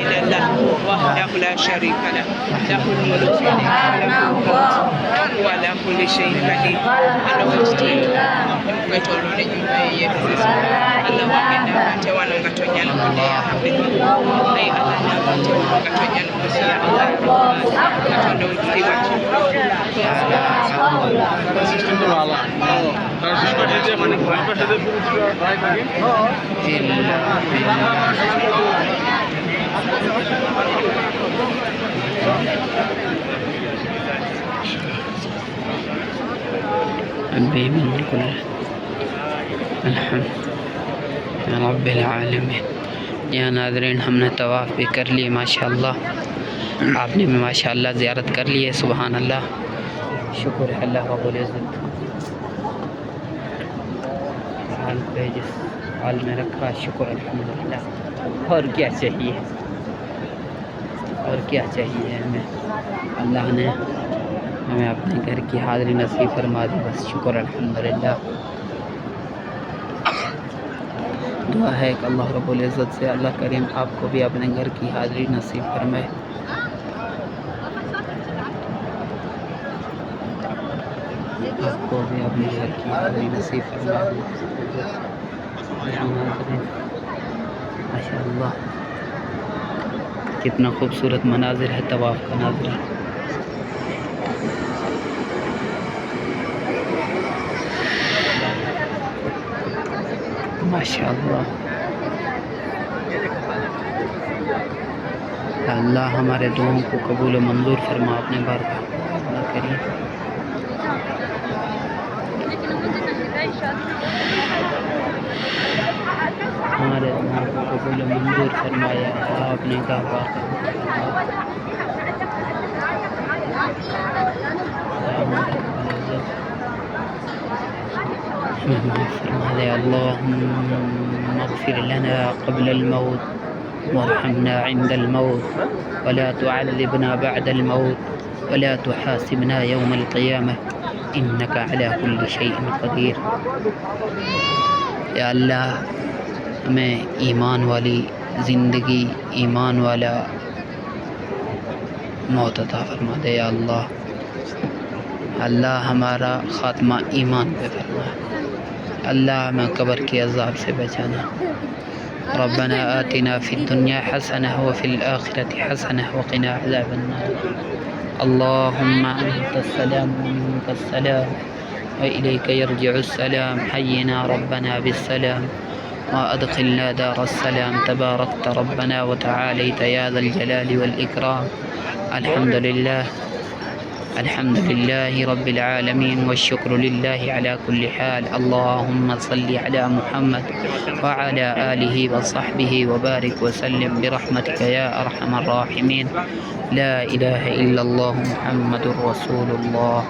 إلا الله وحده لا شريك له له الملك وله الحمد وهو على كل شيء قدير kwetolole nyumba yeyesu Allah wagenda ate wano nga tonyala kudeya hamdulillah naye Allah nabate wano nga tonyala kusiya Allah katonda ojulibwa أبي من كله الحمد يا रब العالमीन। यहाँ नाज़रीन हमने तवाफ़ भी कर लिए माशाअल्लाह, आपने भी माशाअल्लाह ज़ियारत कर ली है। सुभान अल्लाह, शुक्र है अल्लाह रब्बुल इज़्ज़त हाल पे जिस हाल में रखा, शुक्र अल्हम्दुलिल्लाह। और क्या चाहिए, और क्या चाहिए हमें, अल्लाह ने हमें अपने घर की हाज़िरी नसीब फरमा दी, बस शुक्र अल्हम्दुलिल्लाह। दुआ है कि अल्लाह रब्बुल इज़्ज़त से अल्लाह करीम आपको भी अपने घर की हाज़िरी नसीब फरमाए। आपको भी अपने घर की हाज़िरी नसीब फरमाए। माशाअल्लाह कितना खूबसूरत मनाज़िर है तवाफ़ का नाज़रीन। माशाअल्लाह अल्लाह हमारे दुआओं को कबूल और मंजूर फरमा अपने बारगाह में करिए। हमारे दुआओं को कबूल और मंजूर फरमाया आपने कहा फरमाया अल्लाहुम्मा अग़फ़िर लना क़ब्ल अल-मौत वरहमना इंद अल-मौत वला तुअज़्ज़िबना बअद अल-मौत वला तुहासिबना यौम अल-क़ियामह इन्नका अला कुल्लि शैइन क़दीर। या अल्लाह हमें ईमान वाली ज़िंदगी, ईमान वाला मौत अता फरमा दे। या अल्लाह, अल्लाह हमारा ख़ात्मा ईमान पे फरमा। अल्लाह हमें कब्र के अज़ाब से बचाना। रब्बना आतिना फ़िद दुनिया हसनह व फ़िल आखिरति हसनह व क़िना अज़ाबन्नार। अल्लाहुम्मा अंतस्सलाम व मिनकस्सलाम व इलैका यरजिउस्सलाम। हय्यिना रब्बना बिस्सलाम व अदखिलना दारस्सलाम। तबारकत रब्बना व तआलैता या ज़ल जलालि वल इकराम। अल्हम्दुलिल्लाह, अल्हम्दुलिल्लाहि रब्बिल आलमीन वश्शुक्रु लिल्लाहि अला कुल्लि हाल। अल्लाहुम्मा सल्लि अला मुहम्मद व अला आलिहि व सहबिहि व बारिक व सल्लिम बिरहमतिका या अरहमर राहिमीन। ला इलाहा इल्लल्लाहु मुहम्मदुर रसूलुल्लाह।